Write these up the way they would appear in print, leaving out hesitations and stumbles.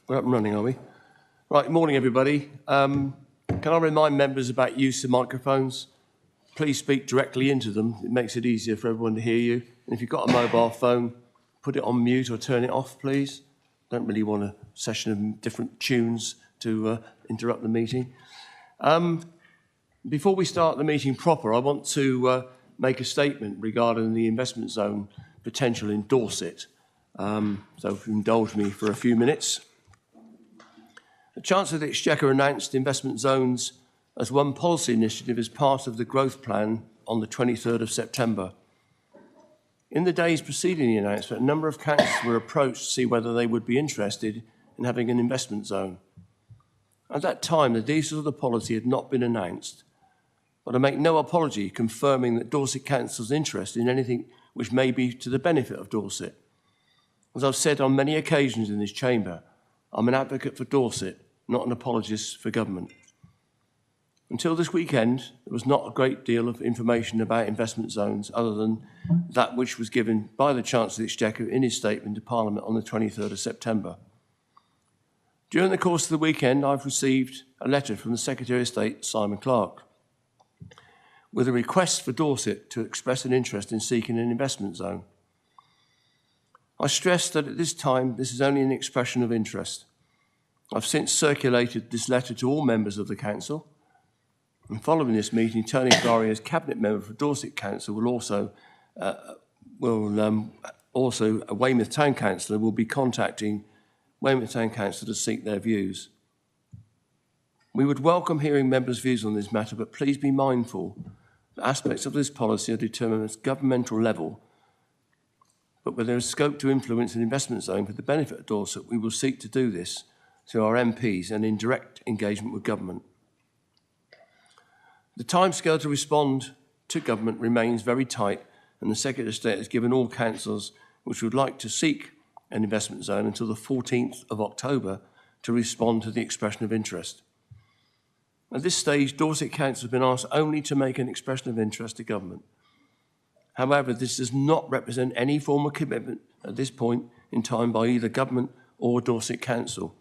We're up and running, are we? Right, morning everybody. Can I remind members about use of microphones? Please speak directly into them. It makes it easier for everyone to hear you. And if you've got a mobile phone, put it on mute or turn it off, please. Don't really want a session of different tunes to interrupt the meeting. Before we start the meeting proper, I want to make a statement regarding the investment zone potential in Dorset. So if you indulge me for a few minutes. The Chancellor of the Exchequer announced investment zones as one policy initiative as part of the growth plan on the 23rd of September. In the days preceding the announcement, a number of councils were approached to see whether they would be interested in having an investment zone. At that time, the details of the policy had not been announced, but I make no apology confirming that Dorset Council's interest in anything which may be to the benefit of Dorset. As I've said on many occasions in this chamber, I'm an advocate for Dorset, not an apologist for government. Until this weekend, there was not a great deal of information about investment zones other than that which was given by the Chancellor of the Exchequer in his statement to Parliament on the 23rd of September. During the course of the weekend, I've received a letter from the Secretary of State, Simon Clarke, with a request for Dorset to express an interest in seeking an investment zone. I stress that at this time, this is only an expression of interest. I've since circulated this letter to all members of the Council, and following this meeting, Tony Ferrari, as Cabinet Member for Dorset Council, will also Weymouth Town Councillor will be contacting Weymouth Town Council to seek their views. We would welcome hearing members' views on this matter, but please be mindful that aspects of this policy are determined at governmental level, but where there is scope to influence an investment zone for the benefit of Dorset, we will seek to do this through our MPs and in direct engagement with government. The timescale to respond to government remains very tight, and the Secretary of State has given all councils which would like to seek an investment zone until the 14th of October to respond to the expression of interest. At this stage, Dorset Council has been asked only to make an expression of interest to government. However, this does not represent any form of commitment at this point in time by either government or Dorset Council.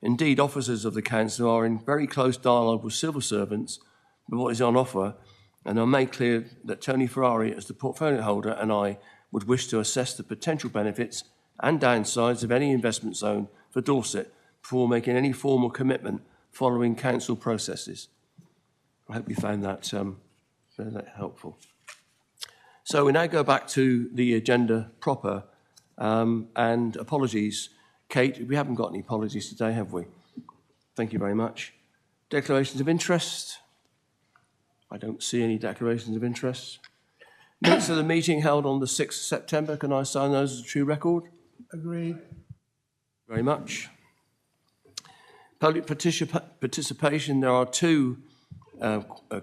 Indeed, officers of the Council are in very close dialogue with civil servants with what is on offer, and I make clear that Tony Ferrari, as the portfolio holder, and I would wish to assess the potential benefits and downsides of any investment zone for Dorset before making any formal commitment following council processes. I hope you found that helpful. So we now go back to the agenda proper, and apologies. Kate, we haven't got any apologies today, have we? Thank you very much. Declarations of interest? I don't see any declarations of interest. Minutes of the meeting held on the 6th of September. Can I sign those as a true record? Agreed. Very much. Public participation. There are two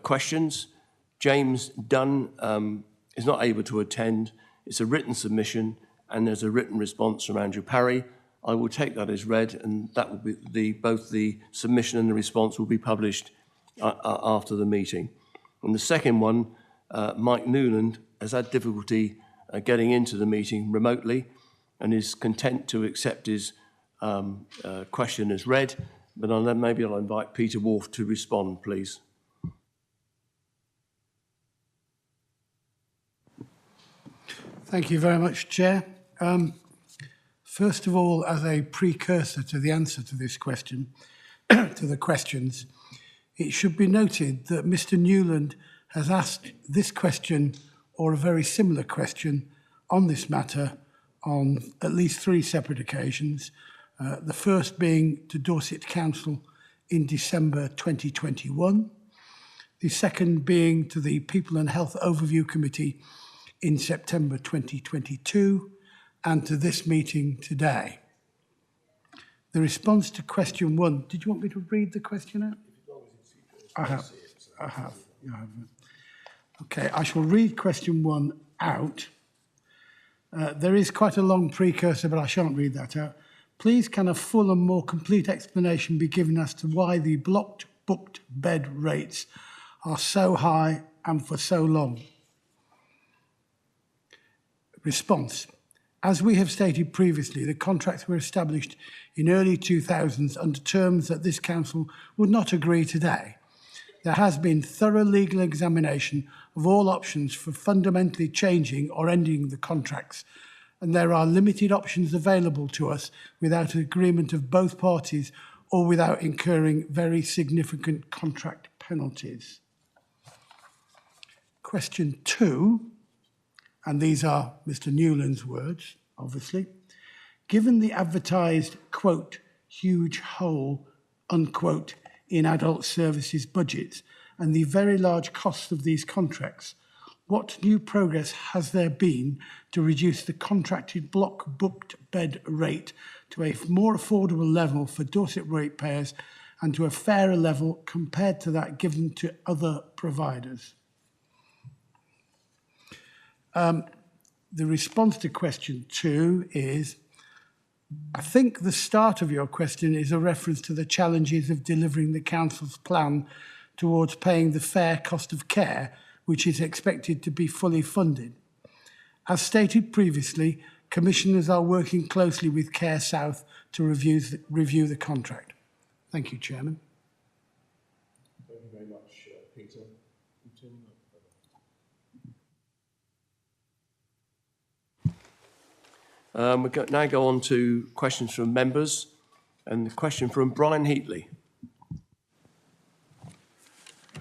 questions. James Dunn is not able to attend. It's a written submission, and there's a written response from Andrew Parry. I will take that as read, and that will be both the submission and the response will be published after the meeting. And the second one, Mike Newland has had difficulty getting into the meeting remotely and is content to accept his question as read, but maybe I'll invite Peter Wolf to respond, please. Thank you very much, Chair. First of all, as a precursor to the answer to this question, to the questions, it should be noted that Mr. Newland has asked this question or a very similar question on this matter on at least 3 separate occasions, the first being to Dorset Council in December 2021, the second being to the People and Health Overview Committee in September 2022, and to this meeting today. The response to question 1, did you want me to read the question out? I have. You have. Okay, I shall read question 1 out. There is quite a long precursor, but I shan't read that out. Please can a full and more complete explanation be given as to why the booked bed rates are so high and for so long? Response. As we have stated previously, the contracts were established in early 2000s under terms that this council would not agree today. There has been thorough legal examination of all options for fundamentally changing or ending the contracts, and there are limited options available to us without agreement of both parties or without incurring very significant contract penalties. Question 2, and these are Mr. Newland's words, obviously. Given the advertised, quote, huge hole, unquote, in adult services budgets and the very large costs of these contracts, what new progress has there been to reduce the contracted block booked bed rate to a more affordable level for Dorset ratepayers and to a fairer level compared to that given to other providers? The response to question 2 is, I think the start of your question is a reference to the challenges of delivering the council's plan towards paying the fair cost of care, which is expected to be fully funded. As stated previously, commissioners are working closely with Care South to review the contract. Thank you, Chairman. Thank you very much, Peter. We now go on to questions from members, and the question from Brian Heatley.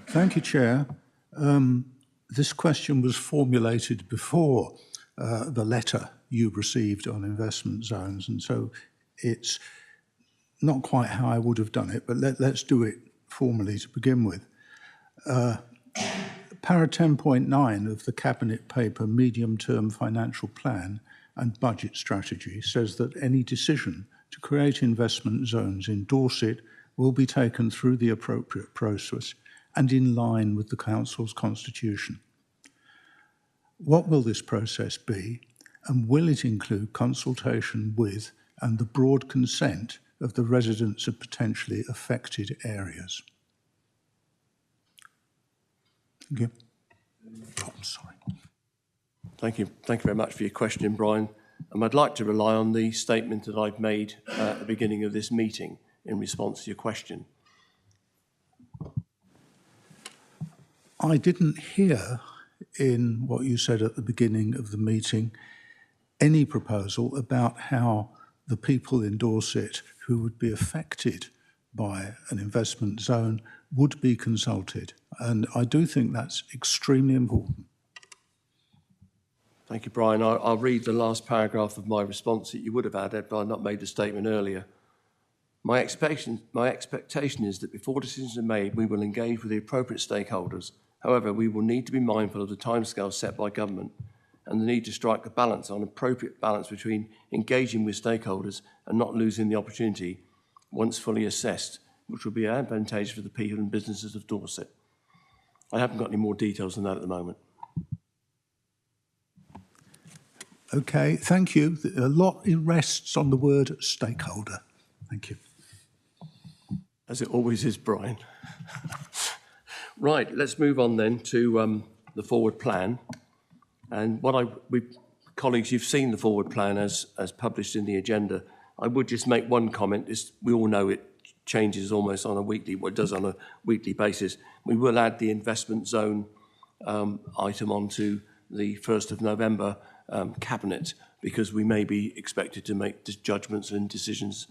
Thank you, Chair. This question was formulated before the letter you received on investment zones, and so it's not quite how I would have done it, but let's do it formally to begin with. Para 10.9 of the Cabinet paper Medium-Term Financial Plan and Budget Strategy says that any decision to create investment zones in Dorset will be taken through the appropriate process and in line with the Council's constitution. What will this process be, and will it include consultation with and the broad consent of the residents of potentially affected areas? Thank you. Oh, I'm sorry. Thank you very much for your question, Brian. I'd like to rely on the statement that I've made at the beginning of this meeting in response to your question. I didn't hear in what you said at the beginning of the meeting any proposal about how the people in Dorset who would be affected by an investment zone would be consulted. And I do think that's extremely important. Thank you, Brian. I'll read the last paragraph of my response that you would have added, but I've not made the statement earlier. My expectation is that before decisions are made, we will engage with the appropriate stakeholders. However, we will need to be mindful of the timescale set by government and the need to strike a balance, an appropriate balance between engaging with stakeholders and not losing the opportunity once fully assessed, which will be advantageous for the people and businesses of Dorset. I haven't got any more details than that at the moment. Okay, thank you. A lot rests on the word stakeholder. Thank you. As it always is, Brian. Right, let's move on then to the forward plan. And colleagues, you've seen the forward plan as published in the agenda. I would just make one comment. We all know it changes almost on a weekly, what it does on a weekly basis. We will add the investment zone item onto the 1st of November Cabinet, because we may be expected to make judgments and decisions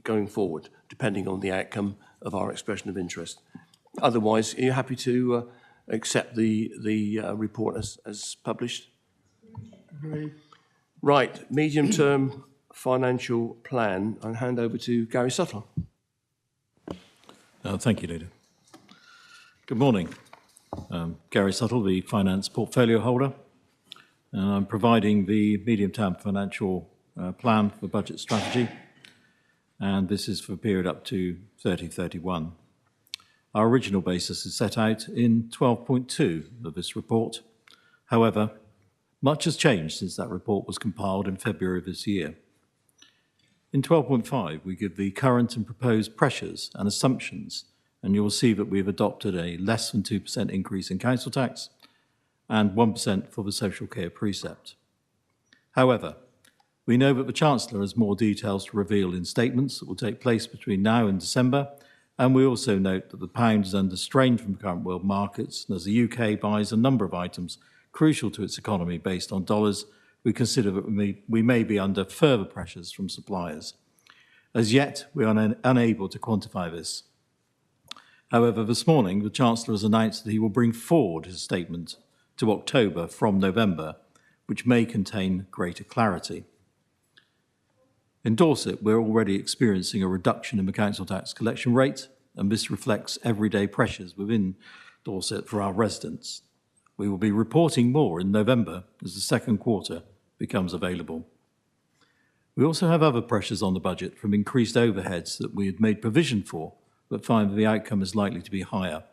going forward, depending on the outcome of our expression of interest. Otherwise, are you happy to accept the report as published? Agreed. Right, medium-term financial plan. I'll hand over to Gary Suttle. Thank you, Leader. Good morning. Gary Suttle, the Finance Portfolio Holder. And I'm providing the medium-term financial plan for budget strategy, and this is for a period up to 3031. Our original basis is set out in 12.2 of this report. However, much has changed since that report was compiled in February of this year. In 12.5, we give the current and proposed pressures and assumptions, and you will see that we have adopted a less than 2% increase in council tax and 1% for the social care precept. However, we know that the Chancellor has more details to reveal in statements that will take place between now and December, and we also note that the pound is under strain from current world markets, and as the UK buys a number of items crucial to its economy based on dollars, we consider that we may be under further pressures from suppliers. As yet, we are unable to quantify this. However, this morning, the Chancellor has announced that he will bring forward his statement to October from November, which may contain greater clarity. In Dorset, we're already experiencing a reduction in the council tax collection rate, and this reflects everyday pressures within Dorset for our residents. We will be reporting more in November as the second quarter becomes available. We also have other pressures on the budget from increased overheads that we had made provision for, but find that the outcome is likely to be higher.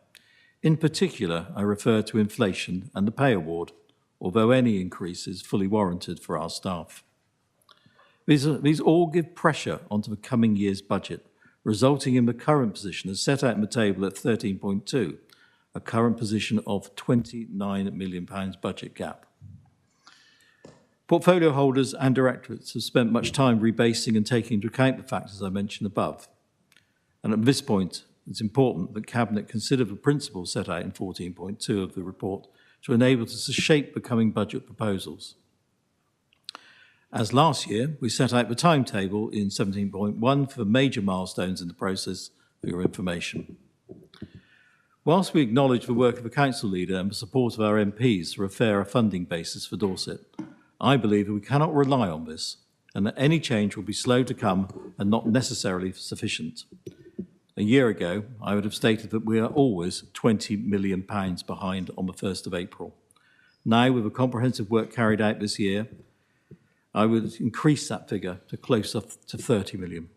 In particular, I refer to inflation and the pay award, although any increase is fully warranted for our staff. These all give pressure onto the coming year's budget, resulting in the current position as set out in the table at 13.2, a current position of £29 million budget gap. Portfolio holders and directorates have spent much time rebasing and taking into account the factors I mentioned above. And at this point, it's important that Cabinet consider the principles set out in 14.2 of the report to enable us to shape the coming budget proposals. As last year, we set out the timetable in 17.1 for major milestones in the process for your information. Whilst we acknowledge the work of the Council Leader and the support of our MPs for a fairer funding basis for Dorset, I believe that we cannot rely on this and that any change will be slow to come and not necessarily sufficient. A year ago, I would have stated that we are always £20 million behind on the 1st of April. Now, with the comprehensive work carried out this year, I would increase that figure to closer to 30 million.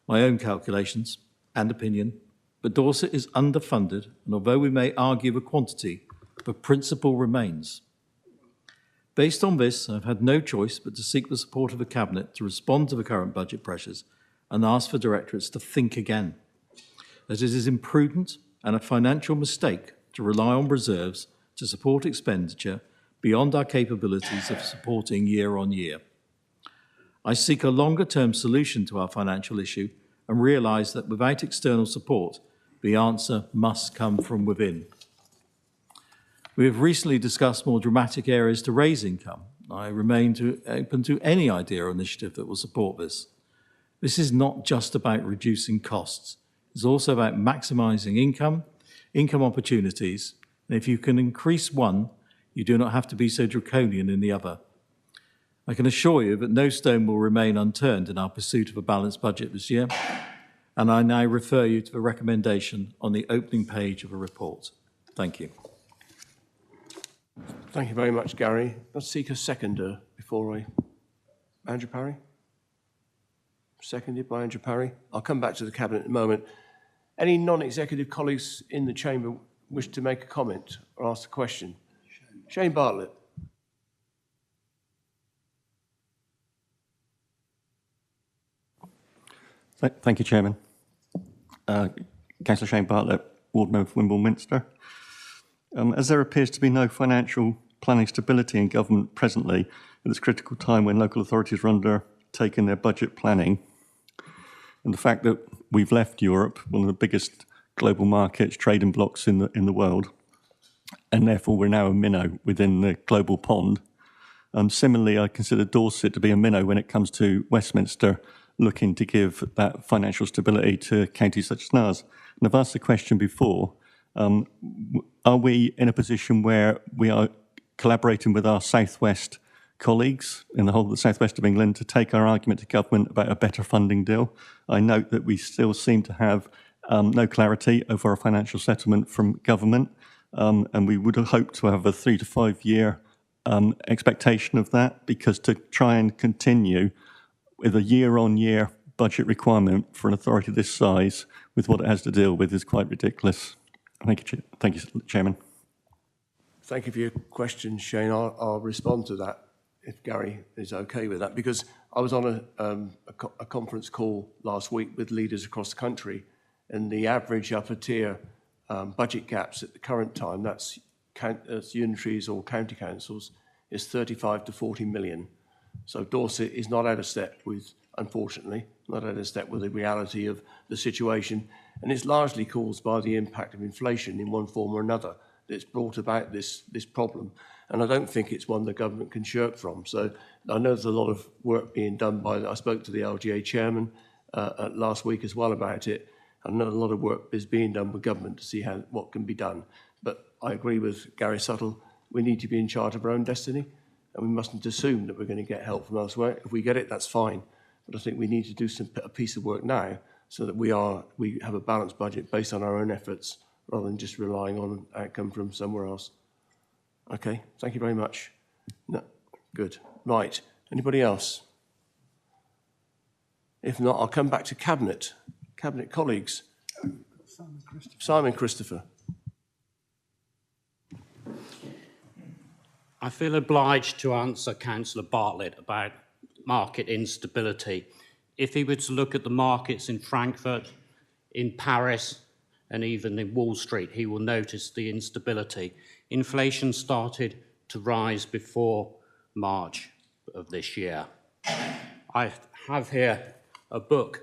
My own calculations and opinion, but Dorset is underfunded, and although we may argue the quantity, the principle remains. Based on this, I've had no choice but to seek the support of the Cabinet to respond to the current budget pressures and ask for directorates to think again, that it is imprudent and a financial mistake to rely on reserves to support expenditure beyond our capabilities of supporting year on year. I seek a longer-term solution to our financial issue and realise that without external support, the answer must come from within. We have recently discussed more dramatic areas to raise income. I remain open to any idea or initiative that will support this. This is not just about reducing costs. It's also about maximising income opportunities, and if you can increase one, you do not have to be so draconian in the other. I can assure you that no stone will remain unturned in our pursuit of a balanced budget this year, and I now refer you to the recommendation on the opening page of the report. Thank you. Thank you very much, Gary. Let's seek a seconder before I... Andrew Parry? Seconded by Andrew Parry. I'll come back to the Cabinet in a moment. Any non-executive colleagues in the chamber wish to make a comment or ask a question? Shane Bartlett. Thank you, Chairman. Councillor Shane Bartlett, Ward Member for Wimborne Minster. As there appears to be no financial planning stability in government presently, at this critical time when local authorities are undertaking their budget planning, and the fact that we've left Europe, one of the biggest global markets, trading blocks in the world, and therefore we're now a minnow within the global pond. Similarly, I consider Dorset to be a minnow when it comes to Westminster looking to give that financial stability to counties such as ours. And I've asked the question before, are we in a position where we are collaborating with our southwest colleagues in the whole of the southwest of England to take our argument to government about a better funding deal? I note that we still seem to have no clarity over our financial settlement from government, and we would have hoped to have a 3 to 5 year expectation of that, because to try and continue with a year-on-year budget requirement for an authority this size with what it has to deal with is quite ridiculous. Thank you, Chairman. Thank you for your question, Shane. I'll respond to that if Gary is okay with that, because I was on a conference call last week with leaders across the country, and the average upper tier budget gaps at the current time, that's unitaries or county councils, is 35 to 40 million. So Dorset is not out of step with, unfortunately, not out of step with the reality of the situation. And it's largely caused by the impact of inflation in one form or another that's brought about this problem. And I don't think it's one the government can shirk from. So I know there's a lot of work being done I spoke to the LGA chairman last week as well about it. I know a lot of work is being done with government to see what can be done. But I agree with Gary Suttle, we need to be in charge of our own destiny, and we mustn't assume that we're going to get help from elsewhere. If we get it, that's fine. But I think we need to do a piece of work now so that we have a balanced budget based on our own efforts rather than just relying on outcome from somewhere else. Okay, thank you very much. No, good. Right, anybody else? If not, I'll come back to Cabinet. Cabinet colleagues. Simon Christopher. I feel obliged to answer Councillor Bartlett about market instability. If he were to look at the markets in Frankfurt, in Paris, and even in Wall Street, he will notice the instability. Inflation started to rise before March of this year. I have here a book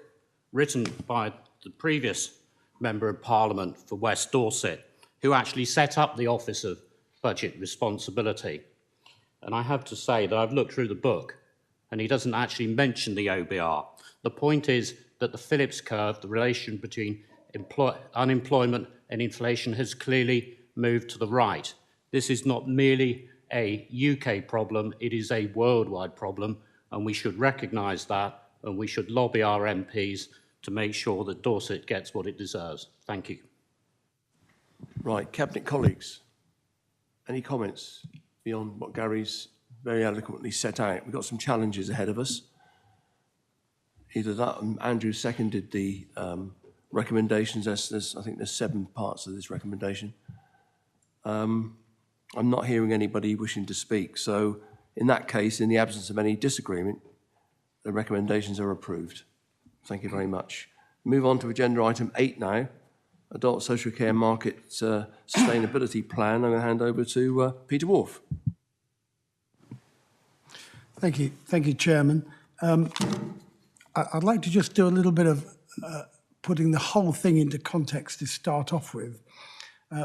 written by the previous Member of Parliament for West Dorset, who actually set up the Office of Budget Responsibility. And I have to say that I've looked through the book and he doesn't actually mention the OBR. The point is that the Phillips curve, the relation between unemployment and inflation, has clearly moved to the right. This is not merely a UK problem, it is a worldwide problem, and we should recognise that, and we should lobby our MPs to make sure that Dorset gets what it deserves. Thank you. Right, Cabinet colleagues, any comments beyond what Gary's very eloquently set out? We've got some challenges ahead of us. Either that, and Andrew seconded the recommendations. I think there's 7 parts of this recommendation. I'm not hearing anybody wishing to speak. So in that case, in the absence of any disagreement, the recommendations are approved. Thank you very much. Move on to agenda item 8 now. Adult Social Care Market Sustainability Plan. I'm going to hand over to Peter Wharf. Thank you, Chairman. I'd like to just do a little bit of putting the whole thing into context to start off with.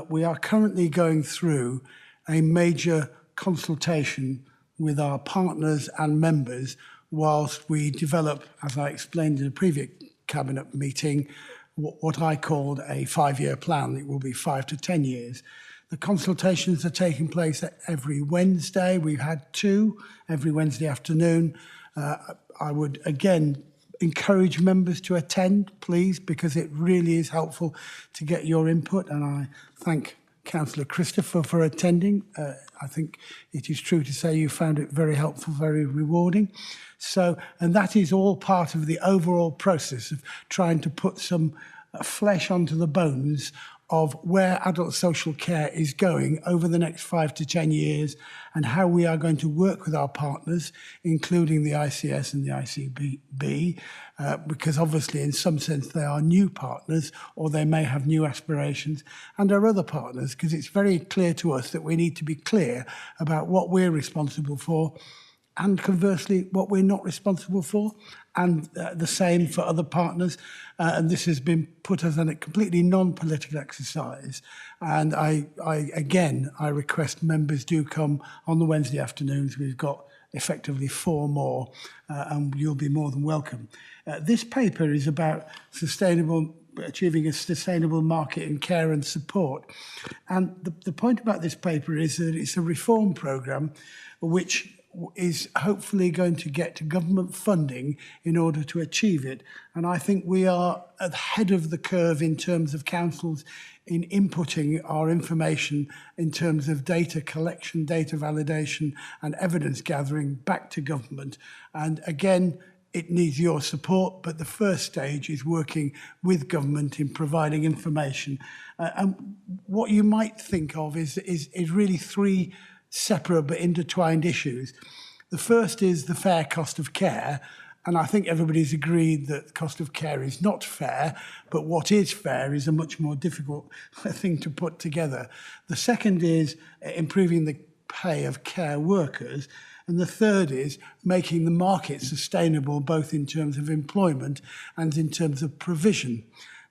We are currently going through a major consultation with our partners and members whilst we develop, as I explained in a previous Cabinet meeting, what I called a 5-year plan. It will be 5 to 10 years. The consultations are taking place every Wednesday. We've had 2 every Wednesday afternoon. I would again encourage members to attend, please, because it really is helpful to get your input. And I thank Councillor Christopher for attending. I think it is true to say you found it very helpful, very rewarding. So, and that is all part of the overall process of trying to put some flesh onto the bones of where adult social care is going over the next 5 to 10 years and how we are going to work with our partners, including the ICS and the ICB, because obviously in some sense they are new partners or they may have new aspirations, and our other partners, because it's very clear to us that we need to be clear about what we're responsible for and conversely what we're not responsible for, and the same for other partners. And this has been put as a completely non-political exercise. And I request members do come on the Wednesday afternoons. We've got effectively 4 more, and you'll be more than welcome. This paper is about achieving a sustainable market in care and support. And the point about this paper is that it's a reform programme which is hopefully going to get government funding in order to achieve it. And I think we are ahead of the curve in terms of councils in inputting our information in terms of data collection, data validation and evidence gathering back to government. And again, it needs your support, but the first stage is working with government in providing information. And what you might think of is really 3 separate but intertwined issues. The first is the fair cost of care, and I think everybody's agreed that the cost of care is not fair, but what is fair is a much more difficult thing to put together. The second is improving the pay of care workers. And the third is making the market sustainable, both in terms of employment and in terms of provision.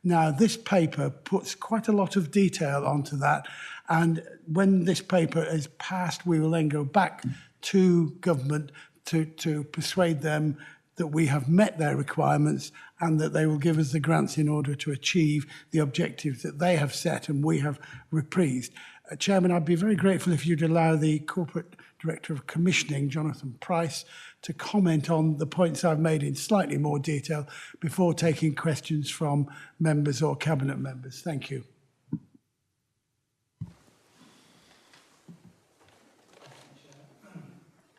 Now, this paper puts quite a lot of detail onto that. And when this paper is passed, we will then go back to government to persuade them that we have met their requirements and that they will give us the grants in order to achieve the objectives that they have set and we have reprised. Chairman, I'd be very grateful if you'd allow the Corporate Director of Commissioning, Jonathan Price, to comment on the points I've made in slightly more detail before taking questions from members or Cabinet members. Thank you.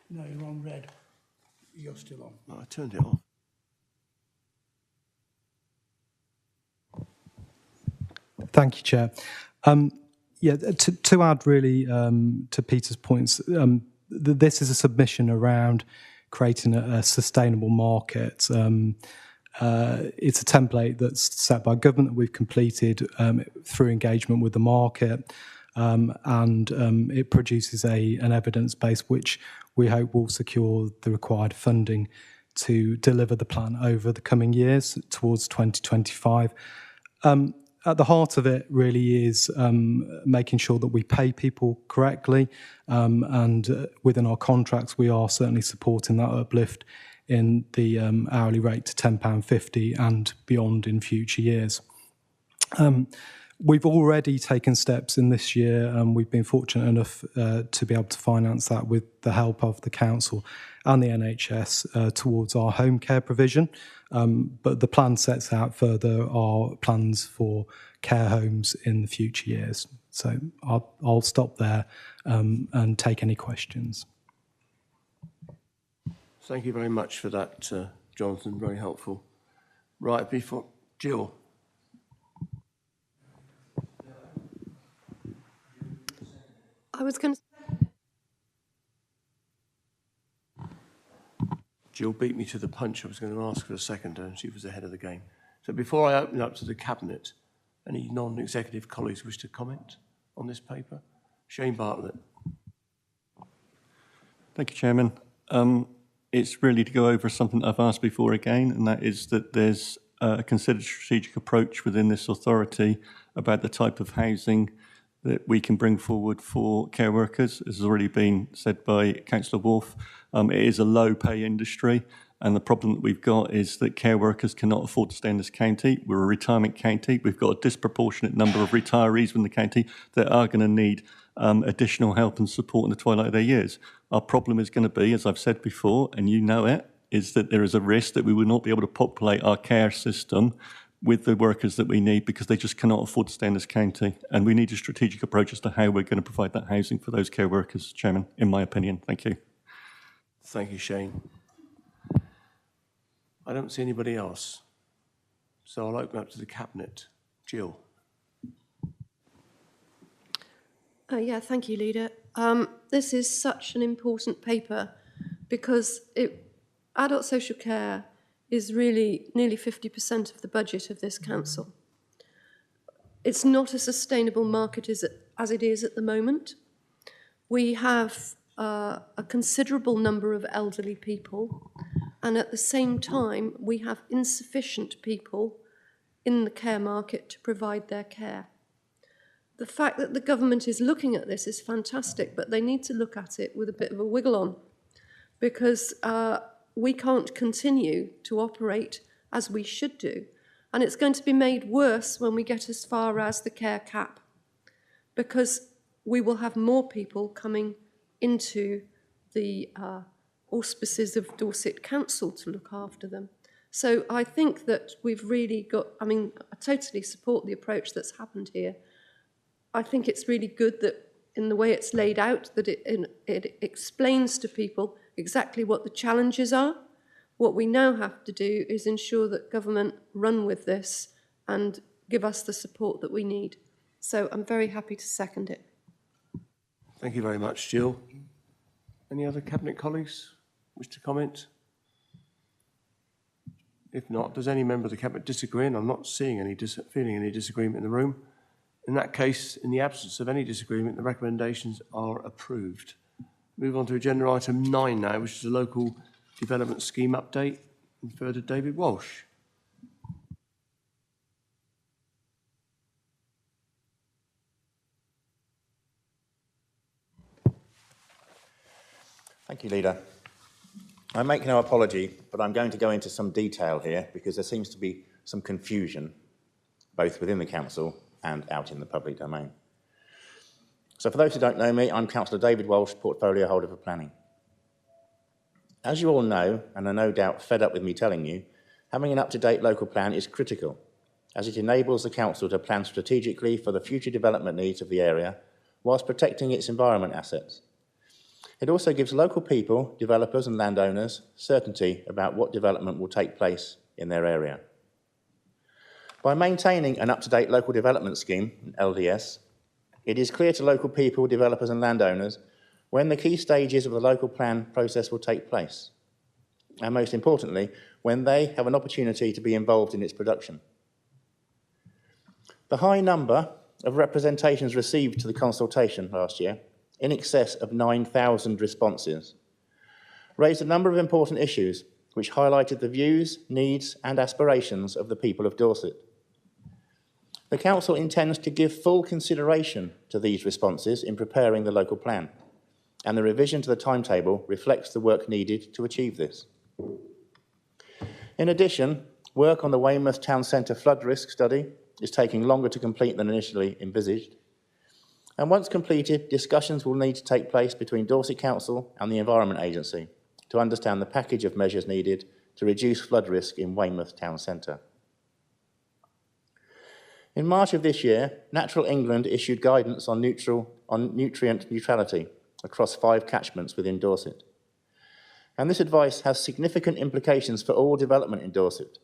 No, you're on red. You're still on. Oh, I turned it off. Thank you, Chair. Yeah, to add really to Peter's points, this is a submission around creating a sustainable market. It's a template that's set by government that we've completed through engagement with the market, and it produces an evidence base which we hope will secure the required funding to deliver the plan over the coming years towards 2025. At the heart of it really is making sure that we pay people correctly, and within our contracts we are certainly supporting that uplift in the hourly rate to £10.50 and beyond in future years. We've already taken steps in this year, and we've been fortunate enough to be able to finance that with the help of the Council and the NHS towards our home care provision. But the plan sets out further our plans for care homes in the future years. So I'll stop there and take any questions. Thank you very much for that, Jonathan. Very helpful. Right, before Jill. I was going to. Jill beat me to the punch. I was going to ask for a second, and she was ahead of the game. So before I open up to the Cabinet, any non-executive colleagues wish to comment on this paper? Shane Bartlett. Thank you, Chairman. It's really to go over something I've asked before again, and that is that there's a considered strategic approach within this authority about the type of housing that we can bring forward for care workers. As has already been said by Councillor Wolf, it is a low-pay industry, and the problem that we've got is that care workers cannot afford to stay in this county. We're a retirement county. We've got a disproportionate number of retirees within the county that are going to need additional help and support in the twilight of their years. Our problem is going to be, as I've said before, and you know it, is that there is a risk that we will not be able to populate our care system with the workers that we need because they just cannot afford to stay in this county. And we need a strategic approach as to how we're going to provide that housing for those care workers, Chairman, in my opinion. Thank you. Thank you, Shane. I don't see anybody else. So I'll open up to the Cabinet. Jill. Yeah, thank you, Leader. This is such an important paper because adult social care is really nearly 50% of the budget of this council. It's not a sustainable market as it is at the moment. We have a considerable number of elderly people, and at the same time, we have insufficient people in the care market to provide their care. The fact that the government is looking at this is fantastic, but they need to look at it with a bit of a wiggle on, because we can't continue to operate as we should do. And it's going to be made worse when we get as far as the care cap, because we will have more people coming into the auspices of Dorset Council to look after them. So I think that we've really got, I totally support the approach that's happened here. I think it's really good that in the way it's laid out, that it explains to people exactly what the challenges are. What we now have to do is ensure that government run with this and give us the support that we need. So I'm very happy to second it. Thank you very much, Jill. Any other Cabinet colleagues wish to comment? If not, does any member of the Cabinet disagree? And I'm not seeing feeling any disagreement in the room. In that case, in the absence of any disagreement, the recommendations are approved. Move on to agenda item 9 now, which is a local development scheme update. Refer to David Walsh. Thank you, Leader. I make no apology, but I'm going to go into some detail here because there seems to be some confusion, both within the council and out in the public domain. So for those who don't know me, I'm Councillor David Walsh, Portfolio Holder for Planning. As you all know, and are no doubt fed up with me telling you, having an up-to-date local plan is critical, as it enables the council to plan strategically for the future development needs of the area, whilst protecting its environment assets. It also gives local people, developers and landowners certainty about what development will take place in their area. By maintaining an up-to-date local development scheme, LDS, it is clear to local people, developers and landowners when the key stages of the local plan process will take place, and most importantly, when they have an opportunity to be involved in its production. The high number of representations received to the consultation last year, in excess of 9,000 responses, raised a number of important issues which highlighted the views, needs and aspirations of the people of Dorset. The Council intends to give full consideration to these responses in preparing the local plan, and the revision to the timetable reflects the work needed to achieve this. In addition, work on the Weymouth Town Centre flood risk study is taking longer to complete than initially envisaged, and once completed, discussions will need to take place between Dorset Council and the Environment Agency to understand the package of measures needed to reduce flood risk in Weymouth Town Centre. In March of this year, Natural England issued guidance on nutrient neutrality across 5 catchments within Dorset. And this advice has significant implications for all development in Dorset.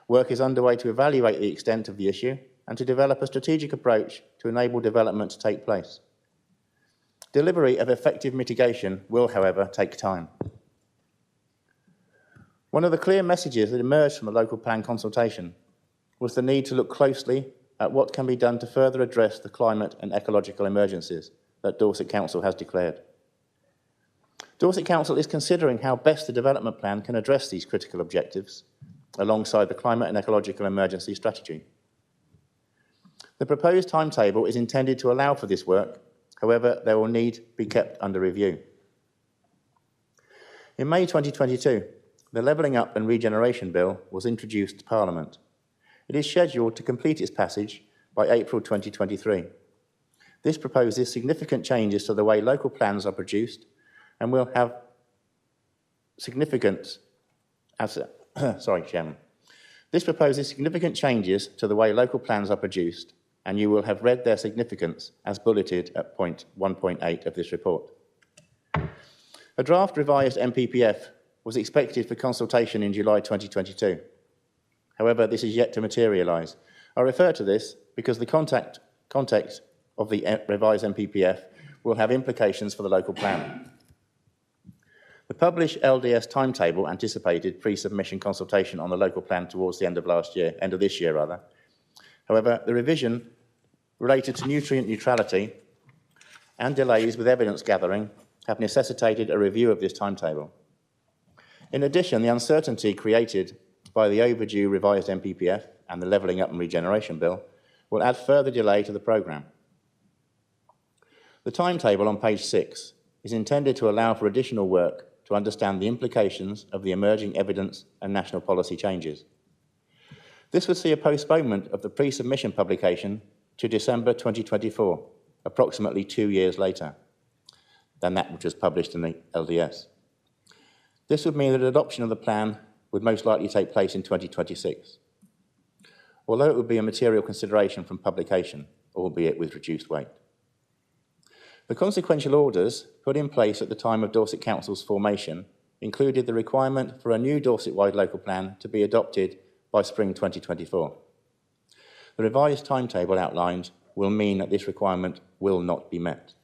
Work is underway to evaluate the extent of the issue and to develop a strategic approach to enable development to take place. Delivery of effective mitigation will, however, take time. One of the clear messages that emerged from the local plan consultation was the need to look closely at what can be done to further address the climate and ecological emergencies that Dorset Council has declared. Dorset Council is considering how best the development plan can address these critical objectives alongside the climate and ecological emergency strategy. The proposed timetable is intended to allow for this work, however, there will need to be kept under review. In May 2022, the Levelling Up and Regeneration Bill was introduced to Parliament. It is scheduled to complete its passage by April 2023. This proposes significant changes to the way local plans are produced and will have significant, This proposes significant changes to the way local plans are produced, and you will have read their significance as bulleted at point 1.8 of this report. A draft revised NPPF was expected for consultation in July 2022. However, this is yet to materialise. I refer to this because the context of the revised NPPF will have implications for the local plan. The published LDS timetable anticipated pre-submission consultation on the local plan towards the end of this year. However, the revision related to nutrient neutrality and delays with evidence gathering have necessitated a review of this timetable. In addition, the uncertainty created by the overdue revised NPPF and the Levelling Up and Regeneration Bill will add further delay to the programme. The timetable on page 6 is intended to allow for additional work to understand the implications of the emerging evidence and national policy changes. This would see a postponement of the pre-submission publication to December 2024, approximately 2 years later than that which was published in the LDS. This would mean that adoption of the plan would most likely take place in 2026, although it would be a material consideration from publication, albeit with reduced weight. The consequential orders put in place at the time of Dorset Council's formation included the requirement for a new Dorset-wide local plan to be adopted by spring 2024. The revised timetable outlined will mean that this requirement will not be met.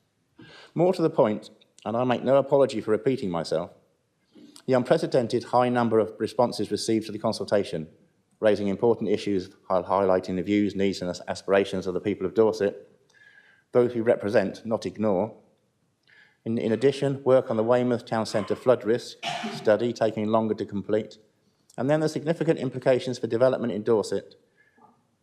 More to the point, and I make no apology for repeating myself, the unprecedented high number of responses received to the consultation, raising important issues, highlighting the views, needs and aspirations of the people of Dorset, those we represent, not ignore, In addition, work on the Weymouth Town Centre flood risk study taking longer to complete, and then the significant implications for development in Dorset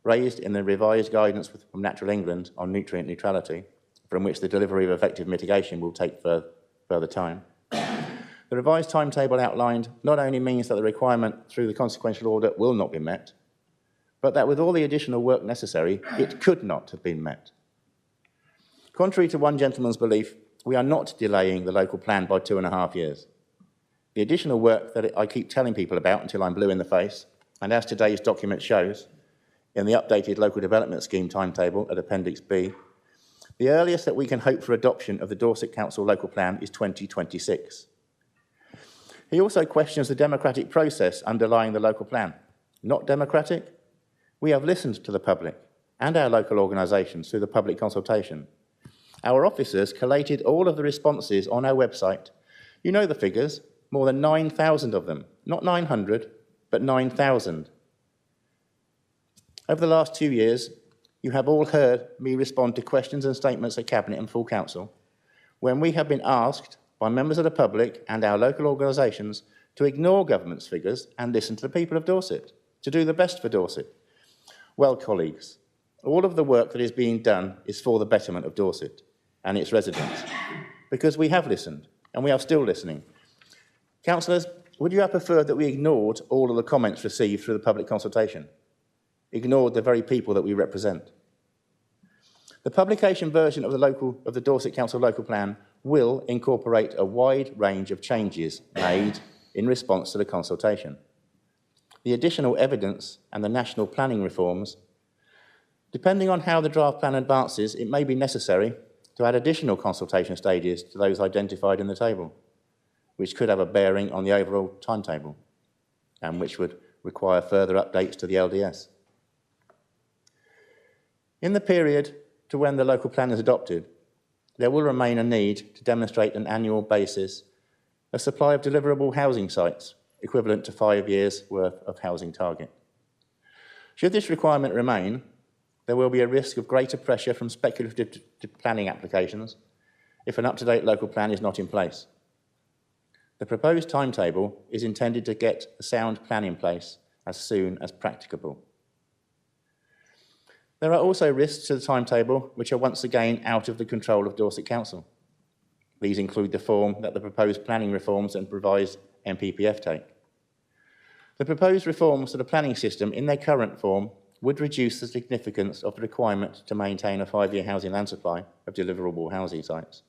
raised in the revised guidance from Natural England on nutrient neutrality, from which the delivery of effective mitigation will take further time. The revised timetable outlined not only means that the requirement through the consequential order will not be met, but that with all the additional work necessary, it could not have been met. Contrary to one gentleman's belief, we are not delaying the local plan by 2.5 years. The additional work that I keep telling people about until I'm blue in the face, and as today's document shows, in the updated local development scheme timetable at Appendix B, the earliest that we can hope for adoption of the Dorset Council local plan is 2026. He also questions the democratic process underlying the local plan. Not democratic? We have listened to the public and our local organisations through the public consultation. Our officers collated all of the responses on our website. You know the figures, more than 9,000 of them. Not 900, but 9,000. Over the last 2 years, you have all heard me respond to questions and statements at Cabinet and full Council when we have been asked by members of the public and our local organisations to ignore government's figures and listen to the people of Dorset, to do the best for Dorset. Well, colleagues, all of the work that is being done is for the betterment of Dorset and its residents, because we have listened and we are still listening. Councillors, would you have preferred that we ignored all of the comments received through the public consultation? Ignored the very people that we represent? The publication version of the Dorset Council local plan will incorporate a wide range of changes made in response to the consultation. The additional evidence and the national planning reforms, depending on how the draft plan advances, it may be necessary to add additional consultation stages to those identified in the table, which could have a bearing on the overall timetable and which would require further updates to the LDS. In the period to when the local plan is adopted, there will remain a need to demonstrate an annual basis a supply of deliverable housing sites equivalent to 5 years' worth of housing target. Should this requirement remain, there will be a risk of greater pressure from speculative planning applications if an up-to-date local plan is not in place. The proposed timetable is intended to get a sound plan in place as soon as practicable. There are also risks to the timetable which are once again out of the control of Dorset Council. These include the form that the proposed planning reforms and revised NPPF take. The proposed reforms to the planning system in their current form would reduce the significance of the requirement to maintain a 5-year housing land supply of deliverable housing sites,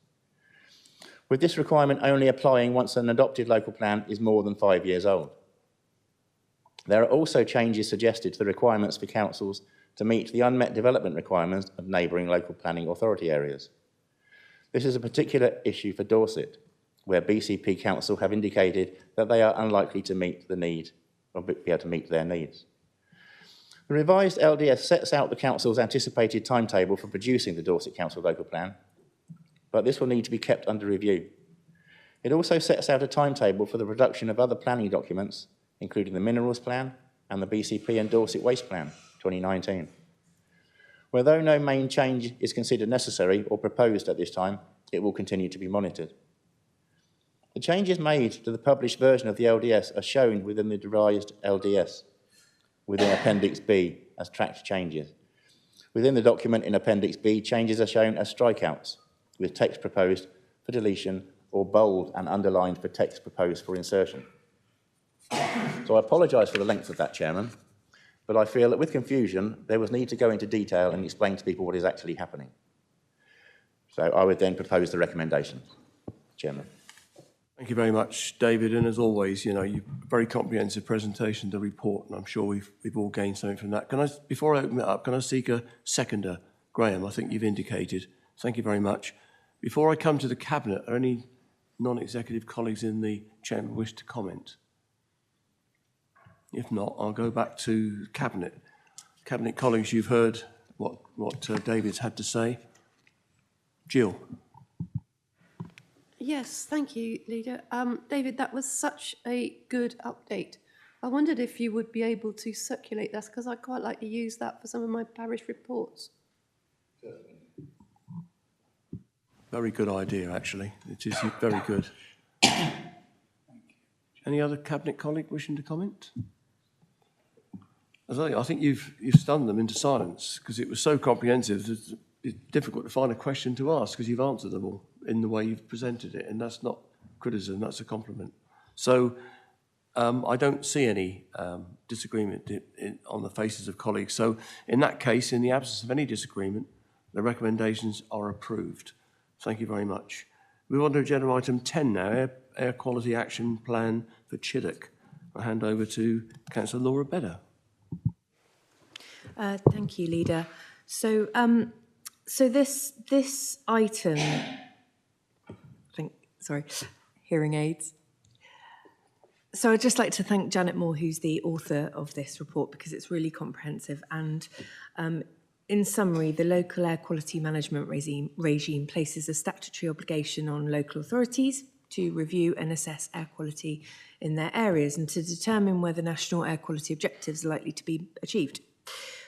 with this requirement only applying once an adopted local plan is more than 5 years old. There are also changes suggested to the requirements for councils to meet the unmet development requirements of neighbouring local planning authority areas. This is a particular issue for Dorset, where BCP Council have indicated that they are unlikely to meet the need, or be able to meet their needs. The revised LDS sets out the Council's anticipated timetable for producing the Dorset Council local plan, but this will need to be kept under review. It also sets out a timetable for the production of other planning documents, including the Minerals Plan and the BCP and Dorset Waste Plan 2019. Where though no main change is considered necessary or proposed at this time, it will continue to be monitored. The changes made to the published version of the LDS are shown within the revised LDS, within Appendix B as tracked changes. Within the document in Appendix B, changes are shown as strikeouts, with text proposed for deletion or bold and underlined for text proposed for insertion. So I apologise for the length of that, Chairman, but I feel that with confusion, there was need to go into detail and explain to people what is actually happening. So I would then propose the recommendation, Chairman. Thank you very much, David. And as always, you know, you very comprehensive presentation, the report, and I'm sure we've all gained something from that. Before I open it up, can I seek a seconder? Graham, I think you've indicated. Thank you very much. Before I come to the Cabinet, are any non-executive colleagues in the Chamber wish to comment? If not, I'll go back to Cabinet. Cabinet colleagues, you've heard what David's had to say. Jill. Yes, thank you, Leader. David, that was such a good update. I wondered if you would be able to circulate this, because I'd quite like to use that for some of my parish reports. very good idea, actually. It is very good. Any other Cabinet colleague wishing to comment? I think you've stunned them into silence because it was so comprehensive. It's difficult to find a question to ask because you've answered them all in the way you've presented it, and that's not criticism, that's a compliment. So I don't see any disagreement on the faces of colleagues. So in that case, in the absence of any disagreement, the recommendations are approved. Thank you very much. Move on to agenda item 10 now, Air Quality Action Plan for Chiddock. I'll hand over to Councillor Laura Bedder. Thank you, Leader. So, this item, hearing aids. So I'd just like to thank Janet Moore, who's the author of this report, because it's really comprehensive. And in summary, the local air quality management regime places a statutory obligation on local authorities to review and assess air quality in their areas and to determine whether national air quality objectives are likely to be achieved.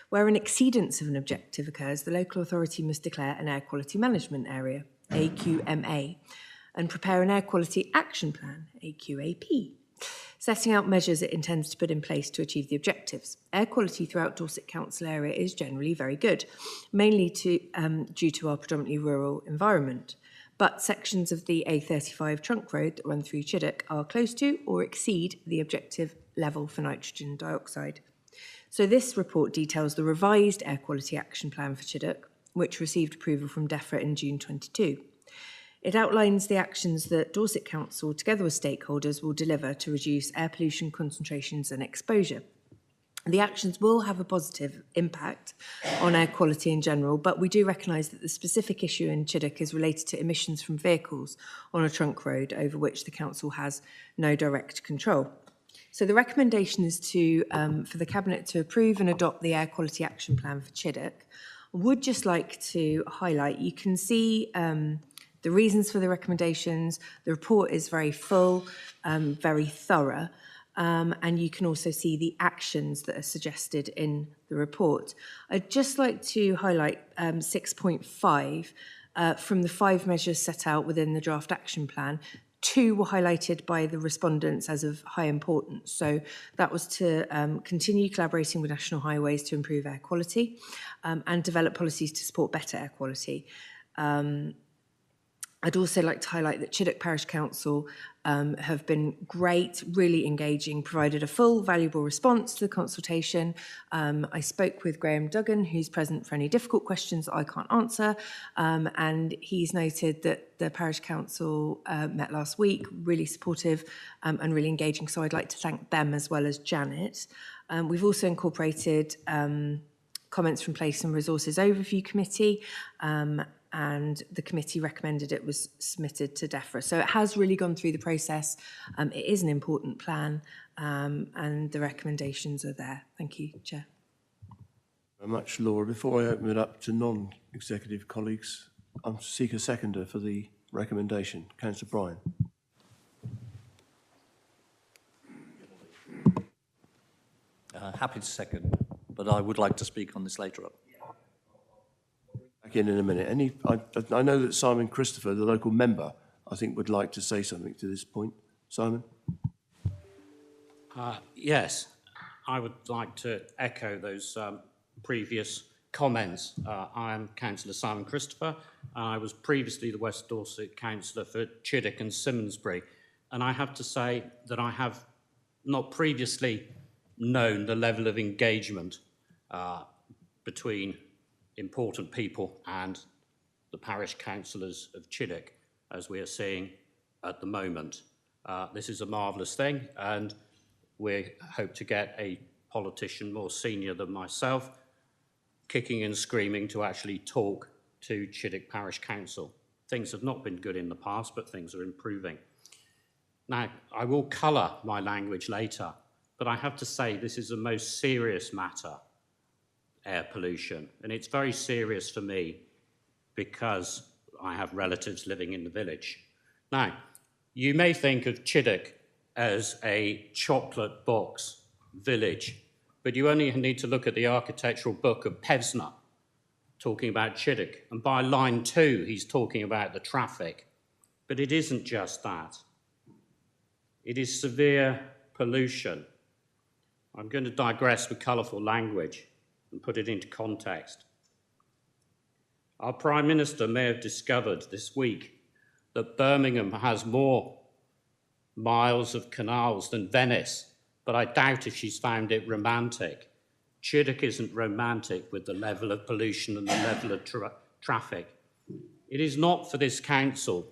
Where an exceedance of an objective occurs, the local authority must declare an air quality management area, AQMA, and prepare an air quality action plan, AQAP, setting out measures it intends to put in place to achieve the objectives. Air quality throughout Dorset Council area is generally very good, mainly due to our predominantly rural environment. But sections of the A35 trunk road that run through Chiddock are close to or exceed the objective level for nitrogen dioxide. So this report details the revised Air Quality Action Plan for Chiddock, which received approval from DEFRA in June 22. It outlines the actions that Dorset Council, together with stakeholders, will deliver to reduce air pollution concentrations and exposure. The actions will have a positive impact on air quality in general, but we do recognise that the specific issue in Chiddock is related to emissions from vehicles on a trunk road over which the Council has no direct control. So the recommendation is for the Cabinet to approve and adopt the Air Quality Action Plan for Chiddock. I would just like to highlight, you can see the reasons for the recommendations. The report is very full, very thorough, and you can also see the actions that are suggested in the report. I'd just like to highlight 6.5 from the 5 measures set out within the draft action plan. 2 were highlighted by the respondents as of high importance. So that was to continue collaborating with National Highways to improve air quality and develop policies to support better air quality. I'd also like to highlight that Chiddock Parish Council have been great, really engaging, provided a full, valuable response to the consultation. I spoke with Graham Duggan, who's present for any difficult questions that I can't answer, and he's noted that the Parish Council met last week, really supportive and really engaging, so I'd like to thank them as well as Janet. We've also incorporated comments from Place and Resources Overview Committee, and the committee recommended it was submitted to DEFRA. So it has really gone through the process. It is an important plan, and the recommendations are there. Thank you, Chair. Very much, Laura. Before I open it up to non-executive colleagues, I'll seek a seconder for the recommendation. Councillor Bryan. Happy to second, but I would like to speak on this later on. Back in a minute. I know that Simon Christopher, the local member, I think would like to say something to this point. Simon? Yes, I would like to echo those previous comments. I am Councillor Simon Christopher. I was previously the West Dorset Councillor for Chiddock and Symonsbury, and I have to say that I have not previously known the level of engagement between important people and the parish councillors of Chiddock, as we are seeing at the moment. This is a marvellous thing, and we hope to get a politician more senior than myself kicking and screaming to actually talk to Chiddock Parish Council. Things have not been good in the past, but things are improving. Now, I will colour my language later, but I have to say this is a most serious matter, air pollution, and it's very serious for me because I have relatives living in the village. Now, you may think of Chiddock as a chocolate box village, but you only need to look at the architectural book of Pevsner talking about Chiddock. And by line 2, he's talking about the traffic. But it isn't just that. It is severe pollution. I'm going to digress with colourful language and put it into context. Our Prime Minister may have discovered this week that Birmingham has more miles of canals than Venice, but I doubt if she's found it romantic. Chiddock isn't romantic with the level of pollution and the level of traffic. It is not for this council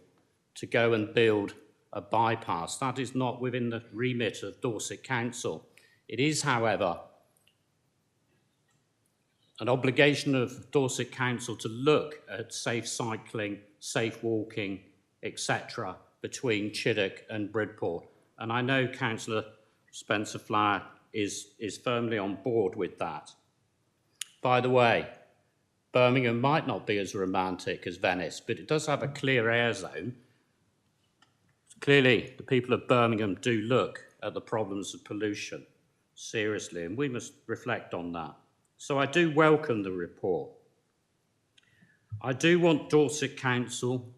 to go and build a bypass. That is not within the remit of Dorset Council. It is, however, an obligation of Dorset Council to look at safe cycling, safe walking, etc., between Chiddock and Bridport. And I know Councillor Spencer Flower is firmly on board with that. By the way, Birmingham might not be as romantic as Venice, but it does have a clear air zone. Clearly, the people of Birmingham do look at the problems of pollution seriously, and we must reflect on that. So I do welcome the report. I do want Dorset Council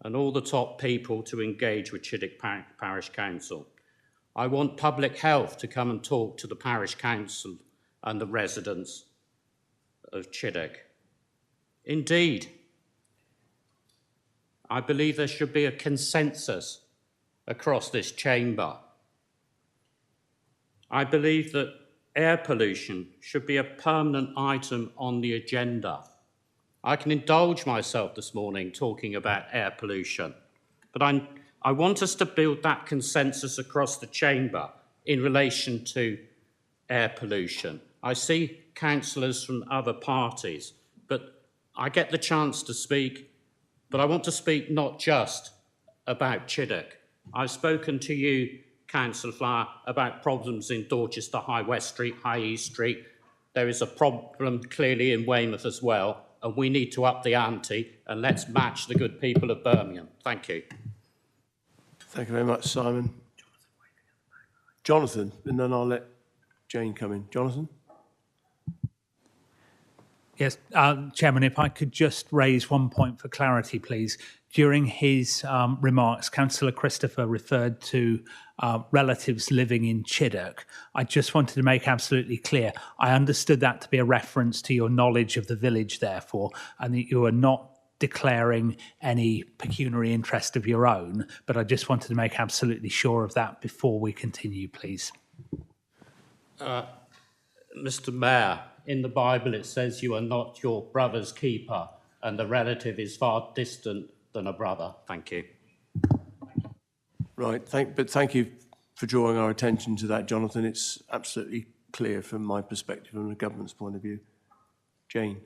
and all the top people to engage with Chiddock Parish Council. I want Public Health to come and talk to the Parish Council and the residents of Chiddock. Indeed, I believe there should be a consensus across this chamber. I believe that air pollution should be a permanent item on the agenda. I can indulge myself this morning talking about air pollution, but I want us to build that consensus across the chamber in relation to air pollution. I see councillors from other parties, but I get the chance to speak, but I want to speak not just about Chiddock. I've spoken to you, Councillor Flower, about problems in Dorchester, High West Street, High East Street. There is a problem clearly in Weymouth as well, and we need to up the ante, and let's match the good people of Birmingham. Thank you. Thank you very much, Simon. Jonathan, and then I'll let Jane come in. Jonathan? Yes, Chairman, if I could just raise one point for clarity, please. During his remarks, Councillor Christopher referred to relatives living in Chiddock. I just wanted to make absolutely clear, I understood that to be a reference to your knowledge of the village, therefore, and that you are not declaring any pecuniary interest of your own, but I just wanted to make absolutely sure of that before we continue, please. Mr. Mayor, in the Bible it says you are not your brother's keeper, and the relative is far distant than a brother. Thank you. Right, thank you for drawing our attention to that, Jonathan. It's absolutely clear from my perspective, from the government's point of view. Jane.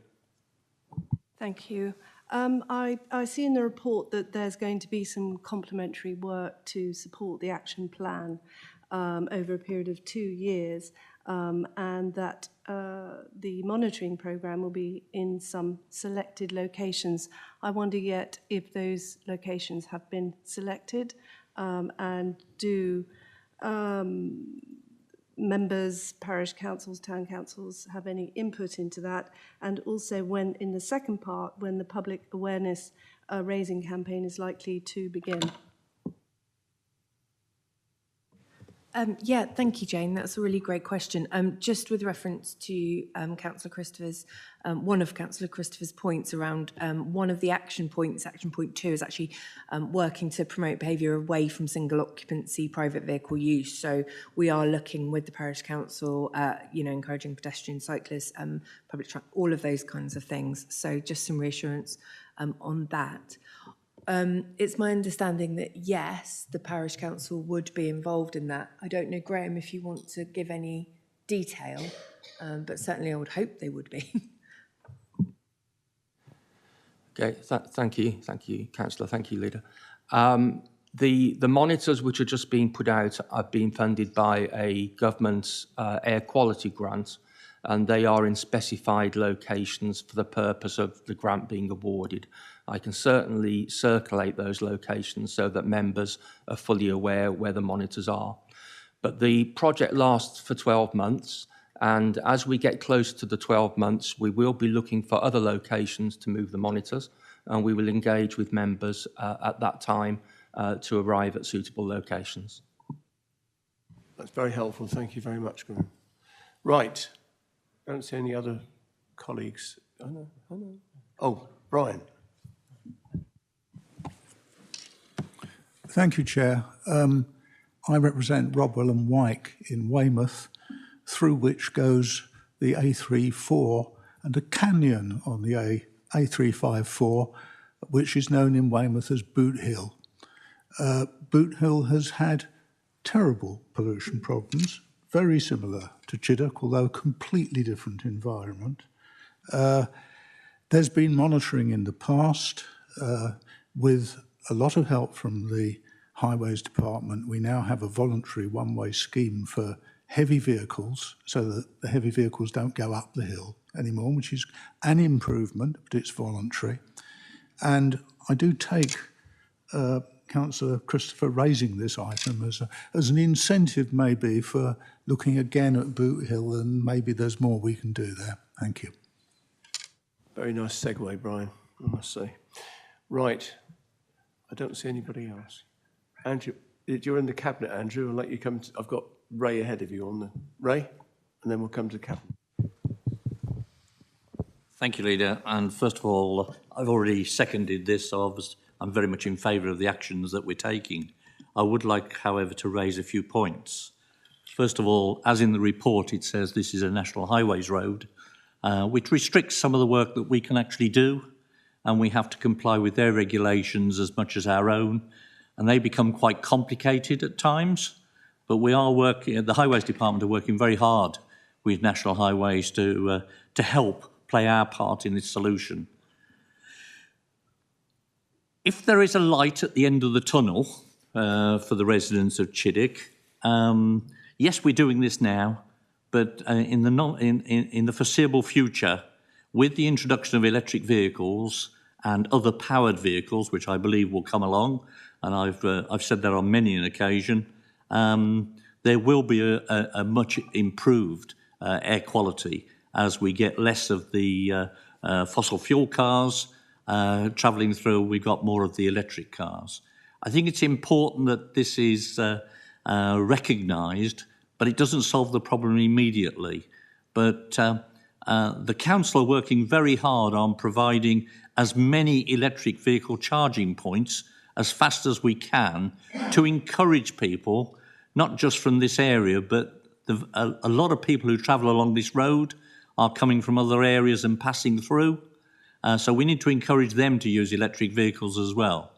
Thank you. I see in the report that there's going to be some complementary work to support the action plan over a period of 2 years, and that the monitoring programme will be in some selected locations. I wonder yet if those locations have been selected, and do members, parish councils, town councils have any input into that? And also when, in the second part, when the public awareness raising campaign is likely to begin? Yeah, thank you, Jane. That's a really great question. Just with reference to Councillor Christopher's, one of Councillor Christopher's points around one of the action points, action point 2, is actually working to promote behaviour away from single occupancy private vehicle use. So we are looking with the parish council, encouraging pedestrian, cyclists, public transport, all of those kinds of things. So just some reassurance on that. It's my understanding that, yes, the parish council would be involved in that. I don't know, Graham, if you want to give any detail, but certainly I would hope they would be. Okay, thank you, Councillor, thank you, Leader. The monitors which are just being put out are being funded by a government air quality grant, and they are in specified locations for the purpose of the grant being awarded. I can certainly circulate those locations so that members are fully aware where the monitors are. But the project lasts for 12 months, And as we get close to the 12 months, we will be looking for other locations to move the monitors, and we will engage with members at that time to arrive at suitable locations. That's very helpful. Thank you very much, Graham. Right. I don't see any other colleagues. Oh, Brian. Thank you, Chair. I represent Rodwell and Wyke in Weymouth, through which goes the A34 and a canyon on the A354, which is known in Weymouth as Boot Hill. Boot Hill has had terrible pollution problems, very similar to Chiddock, although a completely different environment. There's been monitoring in the past with a lot of help from the Highways Department. We now have a voluntary one-way scheme for heavy vehicles so that the heavy vehicles don't go up the hill anymore, which is an improvement, but it's voluntary. And I do take Councillor Christopher raising this item as an incentive maybe for looking again at Boot Hill, and maybe there's more we can do there. Thank you. Very nice segue, Brian, I must say. Right. I don't see anybody else. Andrew, you're in the Cabinet, Andrew. I'll let you come. I've got Ray ahead of you on the... Ray? And then we'll come to the Cabinet. Thank you, Leader. And first of all, I've already seconded this, so I'm very much in favour of the actions that we're taking. I would like, however, to raise a few points. First of all, as in the report, it says this is a National Highways road, which restricts some of the work that we can actually do, and we have to comply with their regulations as much as our own, and they become quite complicated at times. But we are working, the Highways Department are working very hard with National Highways to help play our part in this solution. If there is a light at the end of the tunnel for the residents of Chiddock, yes, we're doing this now, but in the foreseeable future, with the introduction of electric vehicles and other powered vehicles, which I believe will come along, and I've said that on many an occasion, there will be a much improved air quality as we get less of the fossil fuel cars travelling through. We've got more of the electric cars. I think it's important that this is recognised, but it doesn't solve the problem immediately. But the Council are working very hard on providing as many electric vehicle charging points as fast as we can to encourage people, not just from this area, but a lot of people who travel along this road are coming from other areas and passing through. So we need to encourage them to use electric vehicles as well.